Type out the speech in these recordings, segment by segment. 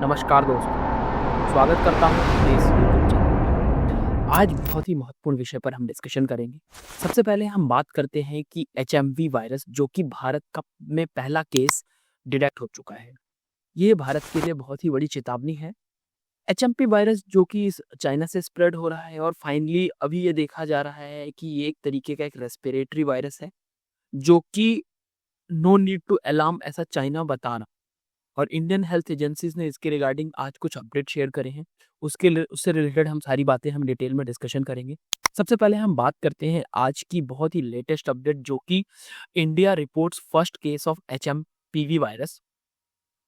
नमस्कार दोस्तों, स्वागत करता हूँ अपने इस यूट्यूब चैनल। आज बहुत ही महत्वपूर्ण विषय पर हम डिस्कशन करेंगे। सबसे पहले हम बात करते हैं कि एचएमवी वायरस जो कि भारत का में पहला केस डिटेक्ट हो चुका है। ये भारत के लिए बहुत ही बड़ी चेतावनी है। एचएमपी वायरस जो कि चाइना से स्प्रेड हो रहा है और फाइनली अभी ये देखा जा रहा है कि ये एक तरीके का एक रेस्पिरेटरी वायरस है, जो कि नो नीड टू अलार्म ऐसा चाइना बता रहा। और इंडियन हेल्थ एजेंसीज ने इसके रिगार्डिंग आज कुछ अपडेट शेयर करे हैं। उससे रिलेटेड हम सारी बातें हम डिटेल में डिस्कशन करेंगे। सबसे पहले हम बात करते हैं आज की बहुत ही लेटेस्ट अपडेट, जो कि India reports first case of HMPV virus,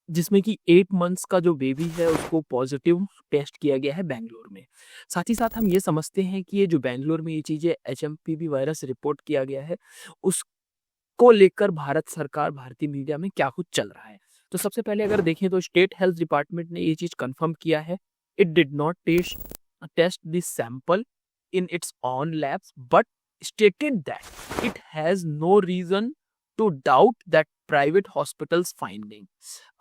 जिसमें कि 8 मंथ्स का जो बेबी है उसको पॉजिटिव टेस्ट किया गया है बेंगलोर में। साथ ही साथ हम ये समझते हैं कि ये जो बेंगलोर में ये चीज़ें एचएमपीवी वायरस रिपोर्ट किया गया है, उसको लेकर भारत सरकार, भारतीय मीडिया में क्या कुछ चल रहा है। तो सबसे पहले अगर देखें तो स्टेट हेल्थ डिपार्टमेंट ने ये चीज कंफर्म किया है। It did not test this sample in its own labs but stated that it has no reason to doubt that private hospitals finding.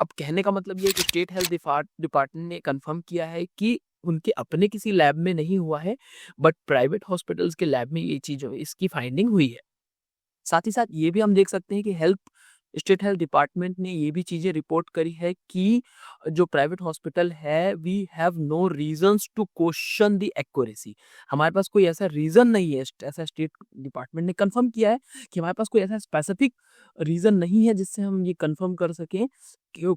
अब कहने का मतलब ये है कि स्टेट हेल्थ डिपार्टमेंट ने कंफर्म किया है कि उनके अपने किसी लैब में नहीं हुआ है, बट प्राइवेट हॉस्पिटल्स के लैब में ये चीज इसकी फाइंडिंग हुई है। साथ ही साथ ये भी हम देख सकते हैं कि स्टेट हेल्थ डिपार्टमेंट ने ये भी चीजें रिपोर्ट करी है कि जो प्राइवेट हॉस्पिटल है, we have no reasons to question the accuracy. हमारे पास कोई ऐसा रीजन नहीं है, ऐसा स्टेट डिपार्टमेंट ने कंफर्म किया है कि हमारे पास कोई ऐसा स्पेसिफिक रीजन नहीं है जिससे हम ये कंफर्म कर सकें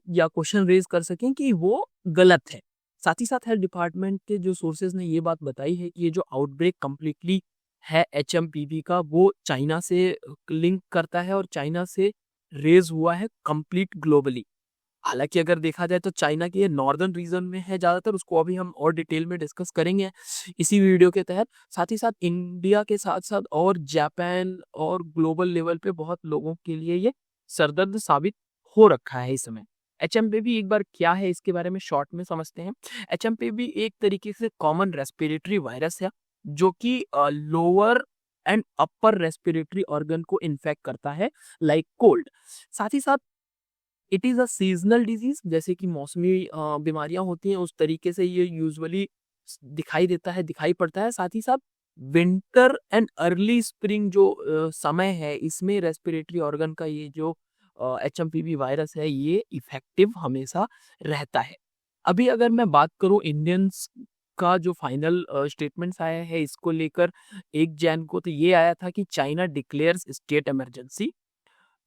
या क्वेश्चन रेज कर सकें कि वो गलत है। साथ ही साथ हेल्थ डिपार्टमेंट के जो सोर्सेज ने ये बात बताई है कि ये जो आउटब्रेक कंप्लीटली है एचएमपीवी का, वो चाइना से लिंक करता है और चाइना से रेज हुआ है कंप्लीट ग्लोबली। हालांकि अगर देखा जाए तो चाइना के ये नॉर्दर्न रीजन में है ज्यादातर, उसको अभी हम और डिटेल में डिस्कस करेंगे इसी वीडियो के तहत। साथ ही साथ इंडिया के साथ साथ और जापान और ग्लोबल लेवल पे बहुत लोगों के लिए ये सरदर्द साबित हो रखा है इस समय। एचएमपीवी एक बार क्या है इसके बारे में शॉर्ट में समझते हैं। एचएमपीवी एक तरीके से कॉमन रेस्पिरेटरी वायरस है, जो कि lower and upper respiratory organ को इन्फेक्ट करता है, लाइक कोल्ड। साथ ही साथ it is a seasonal disease, जैसे कि मौसमी बीमारियां होती हैं उस तरीके से ये यूजुअली दिखाई पड़ता है। साथ ही साथ विंटर एंड अर्ली स्प्रिंग जो समय है, इसमें रेस्पिरेटरी ऑर्गन का ये जो एचएमपीवी वायरस है, ये इफेक्टिव हमेशा रहता है। अभी अगर मैं बात करूं इंडियंस का जो फाइनल स्टेटमेंट्स आया है इसको लेकर 1 जैन को, तो ये आया था कि China declares state emergency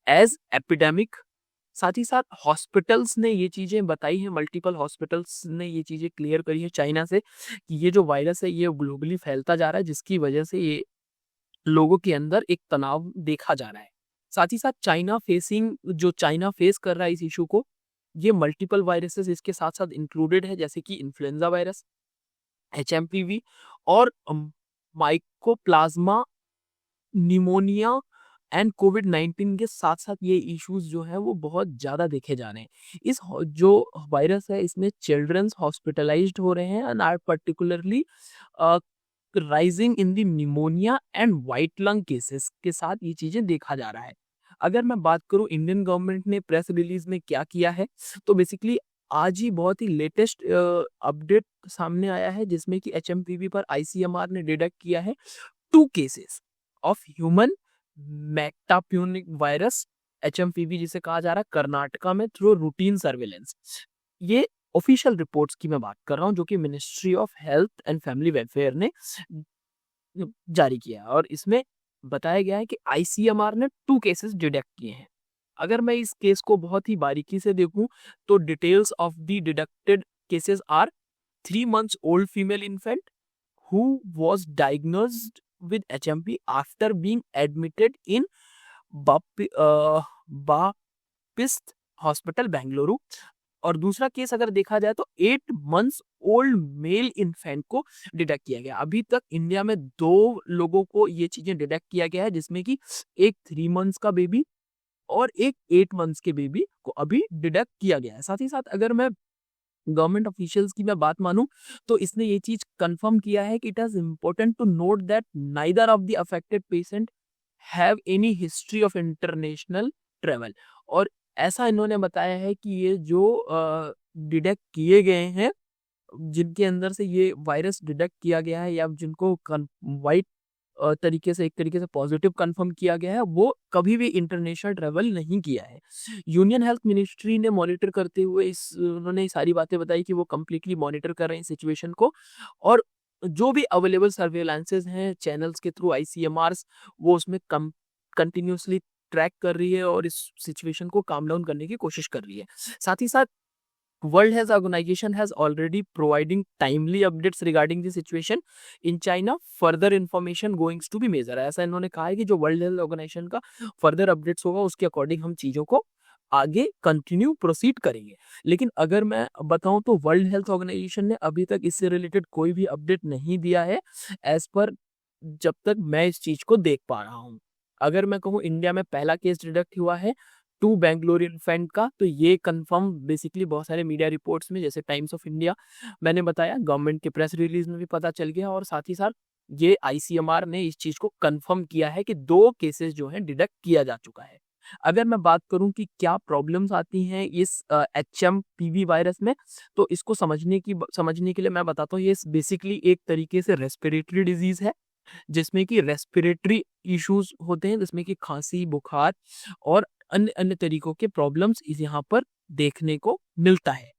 as epidemic. साथ ही साथ हॉस्पिटल्स ने ये चीजें बताई हैं, मल्टीपल हॉस्पिटल्स ने ये चीजें क्लियर करी है चाइना से कि ये जो वायरस है ये ग्लोबली फैलता जा रहा है, जिसकी वजह से ये लोगों के अंदर एक तनाव देखा जा रहा है। साथ ही साथ चाइना फेस कर रहा है इस इशू को, ये मल्टीपल वायरसेस इसके साथ साथ इंक्लूडेड है, जैसे कि इन्फ्लुएंजा वायरस, एचएमपीवी और माइकोप्लाज्मा निमोनिया एंड कोविड-19 के साथ साथ ये इश्यूज जो है वो बहुत ज्यादा देखे जा रहे हैं। जो वायरस है इसमें चिल्ड्रंस हॉस्पिटलाइज्ड हो रहे हैं and are particularly rising in the pneumonia and white lung cases के साथ ये चीजें देखा जा रहा है। अगर मैं बात करूं इंडियन गवर्नमेंट ने प्रेस रिलीज में क्या किया है, तो बेसिकली आज ही बहुत ही लेटेस्ट अपडेट सामने आया है, जिसमें कि एचएमपीवी पर आईसीएमआर ने डिटेक्ट किया है 2 cases of human metapneumovirus HMPV, जिसे कहा जा रहा है कर्नाटका में थ्रू रूटीन सर्वेलेंस। ये ऑफिशियल रिपोर्ट्स की मैं बात कर रहा हूं, जो कि ministry of health and family welfare ने जारी किया है, और इसमें बताया गया है कि आईसीएमआर ने 2 केसेस डिटेक्ट किए हैं। अगर मैं इस केस को बहुत ही बारीकी से देखूं तो details of the detected cases are 3 months old female infant who was diagnosed with HMP after being admitted in Baptist hospital Bengaluru. और दूसरा केस अगर देखा जाए तो 8 months ओल्ड मेल इन्फेंट को डिटेक्ट किया गया। अभी तक इंडिया में 2 लोगों को ये चीजें डिटेक्ट किया गया है, जिसमें कि एक 3 months का बेबी और एक 8 months के बेबी को अभी डिटेक्ट किया गया है। साथ ही साथ अगर मैं गवर्नमेंट ऑफिशियल्स की मैं बात मानूं तो इसने ये चीज कंफर्म किया है कि it is important to note that neither of the affected patient have any history of international travel. और ऐसा इन्होंने बताया है कि ये जो डिटेक्ट किए गए हैं, जिनके अंदर से ये वायरस डिटेक्ट किया गया है या जिनको वाइट तरीके से एक तरीके से पॉजिटिव कंफर्म किया गया है, वो कभी भी इंटरनेशनल ट्रेवल नहीं किया है। यूनियन हेल्थ मिनिस्ट्री ने मॉनिटर करते हुए उन्होंने ये सारी बातें बताई कि वो कंप्लीटली मॉनिटर कर रहे हैं सिचुएशन को, और जो भी अवेलेबल सर्वेलांसेस हैं चैनल्स के थ्रू आईसीएमआरस, वो उसमें कंटिन्यूसली ट्रैक कर रही है और इस सिचुएशन को काम डाउन करने की कोशिश कर रही है। साथ ही साथ World Health Organization has already providing timely updates regarding the situation in China. Further information going to be measured. ऐसा इन्होंने कहा है कि जो वर्ल्ड हेल्थ ऑर्गेनाइजेशन का फर्दर अपडेट्स होगा उसके अकॉर्डिंग हम चीज़ों को आगे कंटिन्यू प्रोसीड करेंगे। लेकिन अगर मैं बताऊं तो वर्ल्ड हेल्थ ऑर्गेनाइजेशन ने अभी तक इससे रिलेटेड कोई भी अपडेट नहीं दिया है, एज पर जब तक मैं इस चीज़ को देख पा रहा हूँ। अगर मैं कहूँ इंडिया में पहला केस डिटेक्ट हुआ है 2 बेंगलोर इन्फेंट का, तो ये कंफर्म बेसिकली बहुत सारे मीडिया रिपोर्ट्स में, जैसे टाइम्स ऑफ इंडिया मैंने बताया, गवर्नमेंट के प्रेस रिलीज में भी पता चल गया, और साथ ही साथ ये आईसीएमआर ने इस चीज को कंफर्म किया है कि 2 केसेस जो हैं डिटेक्ट किया जा चुका है। अगर मैं बात करूं कि क्या प्रॉब्लम्स आती हैं इस HMPV वायरस में, तो इसको समझने के लिए मैं बताता हूँ, ये बेसिकली एक तरीके से रेस्पिरेटरी डिजीज है, जिसमें कि रेस्पिरेटरी इश्यूज होते हैं, जिसमें कि खांसी, बुखार और अन्य अन्य तरीकों के प्रॉब्लम्स इस यहाँ पर देखने को मिलता है।